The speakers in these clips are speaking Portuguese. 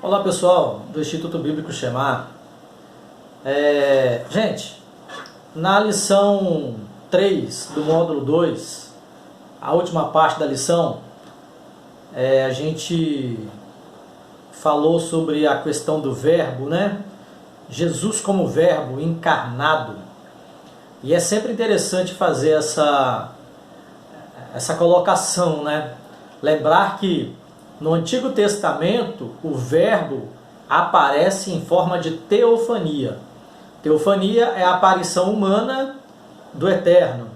Olá pessoal do Instituto Bíblico Shema. Gente, na lição 3 do módulo 2, a última parte da lição, a gente falou sobre a questão do verbo, né? Jesus como verbo encarnado. E é sempre interessante fazer essa colocação, né? Lembrar que no Antigo Testamento o verbo aparece em forma de teofania. Teofania é a aparição humana do Eterno.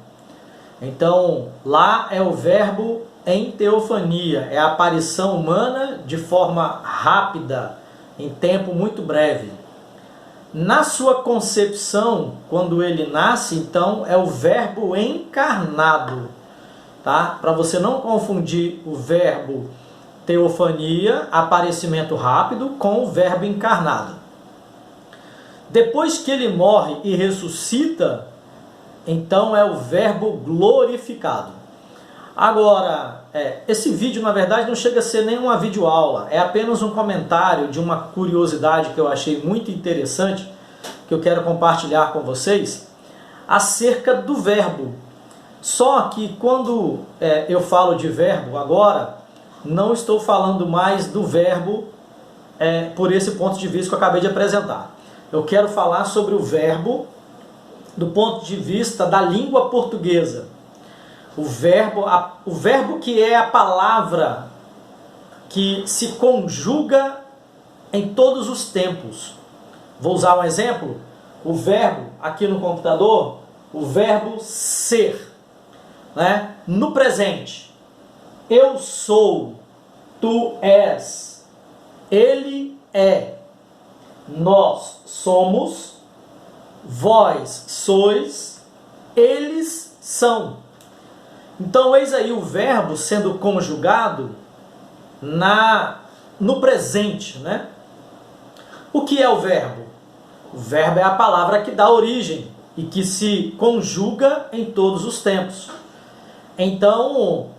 Então, lá é o verbo em teofania, é a aparição humana de forma rápida, em tempo muito breve. Na sua concepção, quando ele nasce, então, é o verbo encarnado, tá? Para você não confundir o verbo teofania, aparecimento rápido, com o verbo encarnado. Depois que ele morre e ressuscita, então é o verbo glorificado. Agora, esse vídeo na verdade não chega a ser nenhuma videoaula, é apenas um comentário de uma curiosidade que eu achei muito interessante, que eu quero compartilhar com vocês, acerca do verbo. Só que quando eu falo de verbo agora, não estou falando mais do verbo por esse ponto de vista que eu acabei de apresentar. Eu quero falar sobre o verbo do ponto de vista da língua portuguesa. O verbo que é a palavra que se conjuga em todos os tempos. Vou usar um exemplo. O verbo, aqui no computador, o verbo ser, né? No presente. Eu sou, tu és, ele é, nós somos, vós sois, eles são. Então, eis aí o verbo sendo conjugado no presente, né? O que é o verbo? O verbo é a palavra que dá origem e que se conjuga em todos os tempos. Então,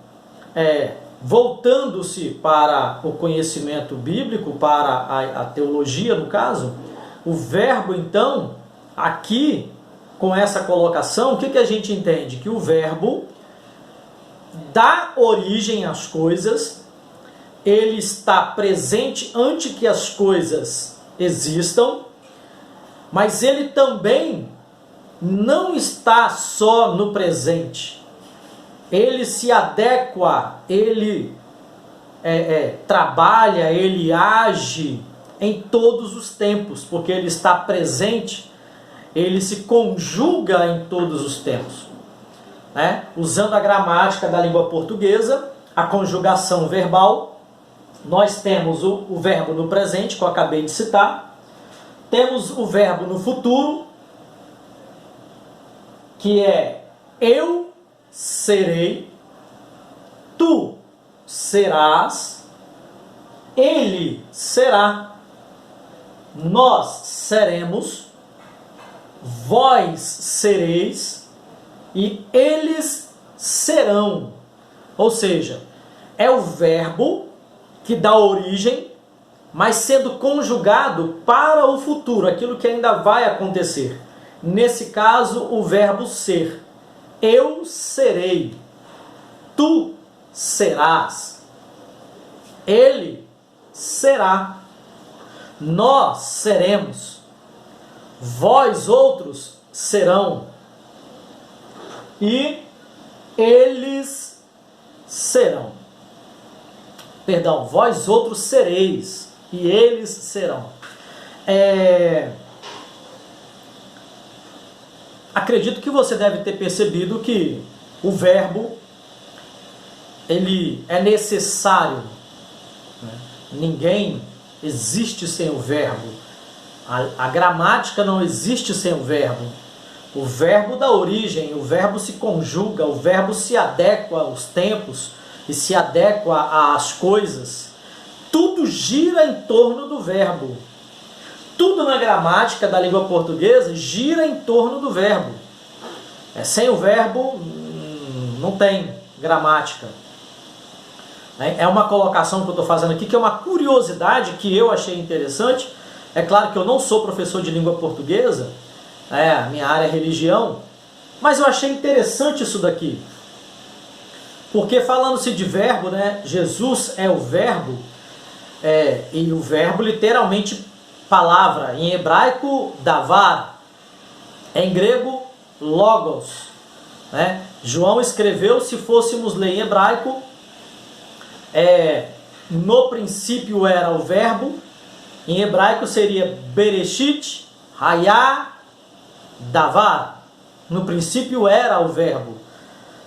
voltando-se para o conhecimento bíblico, para a teologia no caso, o verbo então, aqui com essa colocação, o que a gente entende? Que o verbo dá origem às coisas, ele está presente antes que as coisas existam, mas ele também não está só no presente. Ele se adequa, ele trabalha, ele age em todos os tempos, porque ele está presente, ele se conjuga em todos os tempos. Né? Usando a gramática da língua portuguesa, a conjugação verbal, nós temos o verbo no presente, que eu acabei de citar, temos o verbo no futuro, que é eu serei, tu serás, ele será, nós seremos, vós sereis e eles serão. Ou seja, é o verbo que dá origem, mas sendo conjugado para o futuro, aquilo que ainda vai acontecer. Nesse caso, o verbo ser. Eu serei, tu serás, ele será, nós seremos, vós outros serão e eles serão. Perdão, vós outros sereis e eles serão. Acredito que você deve ter percebido que o verbo ele é necessário, né? Ninguém existe sem o verbo. A gramática não existe sem o verbo. O verbo dá origem, o verbo se conjuga, o verbo se adequa aos tempos e se adequa às coisas. Tudo gira em torno do verbo. Tudo na gramática da língua portuguesa gira em torno do verbo. Sem o verbo não tem gramática. É uma colocação que eu estou fazendo aqui, que é uma curiosidade que eu achei interessante. É claro que eu não sou professor de língua portuguesa, minha área é religião, mas eu achei interessante isso daqui. Porque falando-se de verbo, né, Jesus é o verbo, e o verbo literalmente palavra, em hebraico davar, em grego logos. Né? João escreveu, se fôssemos ler em hebraico, no princípio era o verbo, em hebraico seria Bereshit, Hayá, Davar. No princípio era o verbo.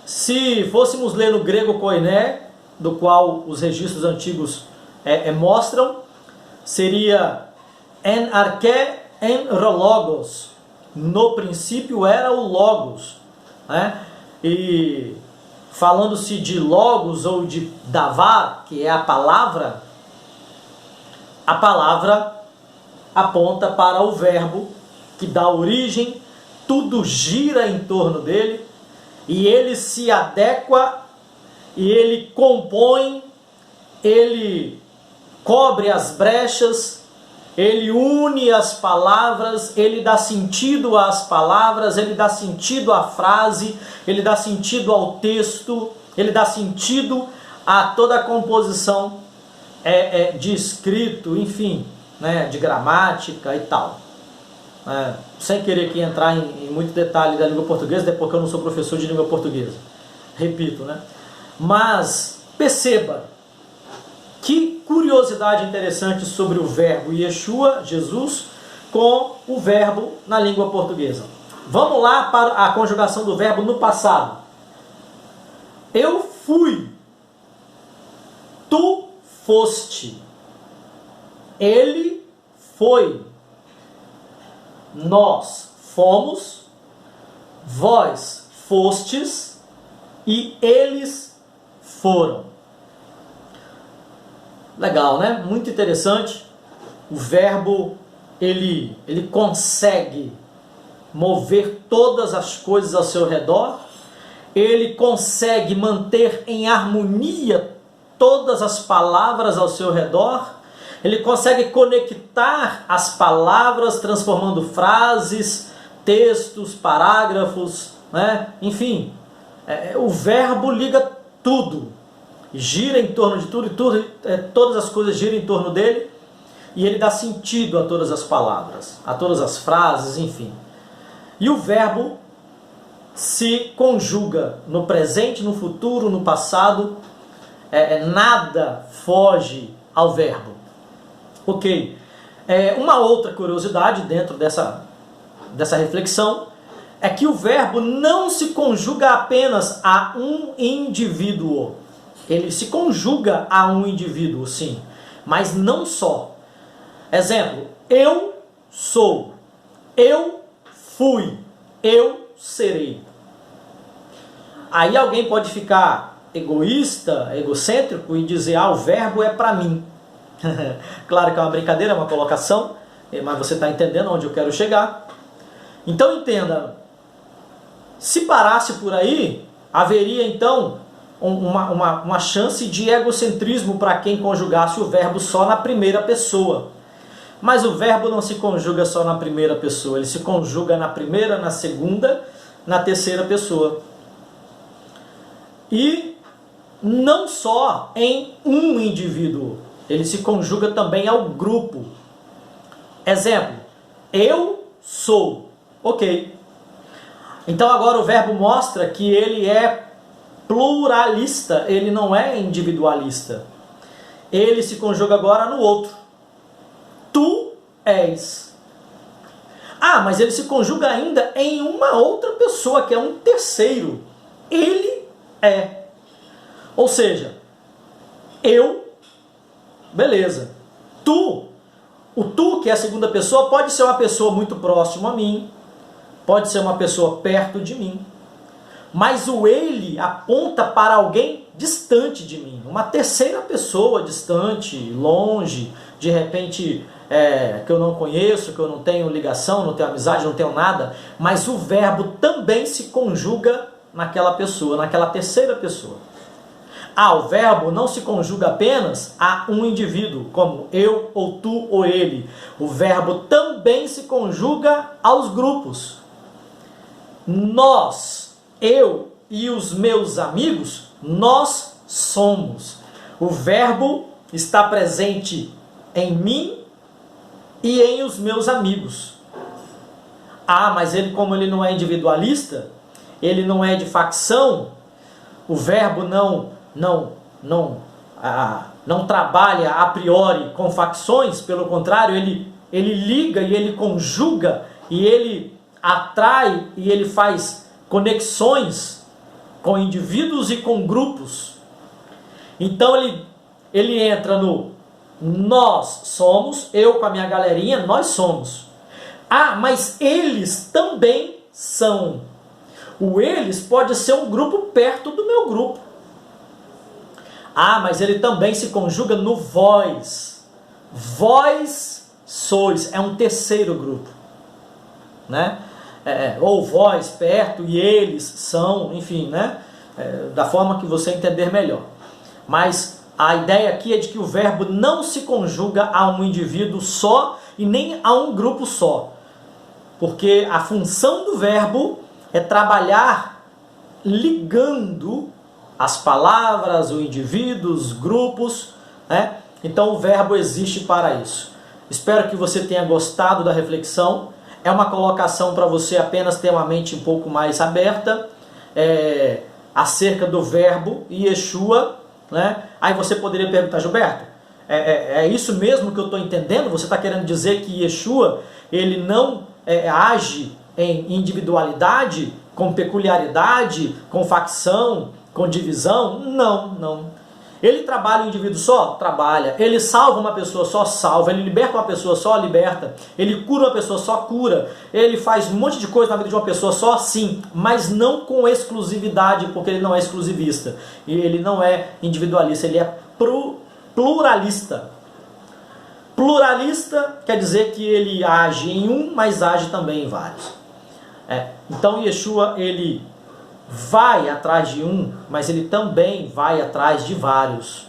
Se fôssemos ler no grego koiné, do qual os registros antigos mostram, seria en arché en logos. No princípio era o logos. Né? E falando-se de logos ou de davar, que é a palavra aponta para o verbo que dá origem, tudo gira em torno dele, e ele se adequa, e ele compõe, ele cobre as brechas, ele une as palavras, ele dá sentido às palavras, ele dá sentido à frase, ele dá sentido ao texto, ele dá sentido a toda a composição de escrito, enfim, né, de gramática e tal. Sem querer aqui entrar em muito detalhe da língua portuguesa, até porque eu não sou professor de língua portuguesa. Repito, né? Mas perceba que curiosidade interessante sobre o verbo Yeshua, Jesus, com o verbo na língua portuguesa. Vamos lá para a conjugação do verbo no passado. Eu fui, tu foste, ele foi, nós fomos, vós fostes e eles foram. Legal, né? Muito interessante. O verbo, ele consegue mover todas as coisas ao seu redor, ele consegue manter em harmonia todas as palavras ao seu redor, ele consegue conectar as palavras, transformando frases, textos, parágrafos, né? Enfim, o verbo liga tudo, gira em torno de tudo, todas as coisas giram em torno dele, e ele dá sentido a todas as palavras, a todas as frases, enfim. E o verbo se conjuga no presente, no futuro, no passado, nada foge ao verbo. Ok. Uma outra curiosidade dentro dessa reflexão é que o verbo não se conjuga apenas a um indivíduo. Ele se conjuga a um indivíduo, sim, mas não só. Exemplo, eu sou, eu fui, eu serei. Aí alguém pode ficar egoísta, egocêntrico e dizer, o verbo é para mim. Claro que é uma brincadeira, é uma colocação, mas você está entendendo onde eu quero chegar. Então entenda, se parasse por aí, haveria então uma chance de egocentrismo para quem conjugasse o verbo só na primeira pessoa. Mas o verbo não se conjuga só na primeira pessoa, ele se conjuga na primeira, na segunda, na terceira pessoa. E não só em um indivíduo, ele se conjuga também ao grupo. Exemplo, eu sou. Ok. Então agora o verbo mostra que ele é pluralista, ele não é individualista. Ele se conjuga agora no outro. Tu és. Mas ele se conjuga ainda em uma outra pessoa, que é um terceiro. Ele é. Ou seja, eu, beleza. Tu, o tu, que é a segunda pessoa, pode ser uma pessoa muito próxima a mim, pode ser uma pessoa perto de mim, mas o ele aponta para alguém distante de mim, uma terceira pessoa distante, longe, de repente que eu não conheço, que eu não tenho ligação, não tenho amizade, não tenho nada, mas o verbo também se conjuga naquela pessoa, naquela terceira pessoa. O verbo não se conjuga apenas a um indivíduo, como eu, ou tu, ou ele. O verbo também se conjuga aos grupos. Nós, eu e os meus amigos, nós somos. O verbo está presente em mim e em os meus amigos. Mas ele, como ele não é individualista, ele não é de facção, o verbo não trabalha a priori com facções, pelo contrário, ele liga e ele conjuga e ele atrai e ele faz conexões com indivíduos e com grupos. Então ele entra no nós somos, eu com a minha galerinha, nós somos. Mas eles também são. O eles pode ser um grupo perto do meu grupo. Mas ele também se conjuga no vós. Vós sois, é um terceiro grupo, né? Ou vós perto e eles são, enfim, né? Da forma que você entender melhor. Mas a ideia aqui é de que o verbo não se conjuga a um indivíduo só e nem a um grupo só. Porque a função do verbo é trabalhar ligando as palavras, os indivíduos, grupos, né? Então o verbo existe para isso. Espero que você tenha gostado da reflexão. É uma colocação para você apenas ter uma mente um pouco mais aberta acerca do verbo Yeshua, né? Aí você poderia perguntar, Gilberto, é isso mesmo que eu estou entendendo? Você está querendo dizer que Yeshua ele não age em individualidade, com peculiaridade, com facção, com divisão? Não. Ele trabalha o indivíduo só? Trabalha. Ele salva uma pessoa só? Salva. Ele liberta uma pessoa só? Liberta. Ele cura uma pessoa só? Cura. Ele faz um monte de coisa na vida de uma pessoa só? Sim. Mas não com exclusividade, porque ele não é exclusivista. E ele não é individualista, ele é pluralista. Pluralista quer dizer que ele age em um, mas age também em vários. Então Yeshua, ele vai atrás de um, mas ele também vai atrás de vários.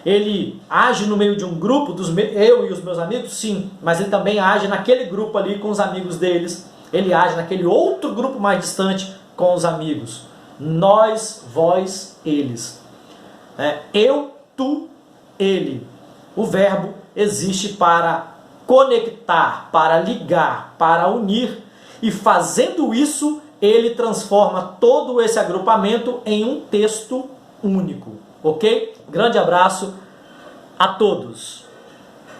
Ele age no meio de um grupo, eu e os meus amigos, sim, mas ele também age naquele grupo ali com os amigos deles. Ele age naquele outro grupo mais distante com os amigos. Nós, vós, eles. Eu, tu, ele. O verbo existe para conectar, para ligar, para unir. E fazendo isso, ele transforma todo esse agrupamento em um texto único. Ok? Grande abraço a todos.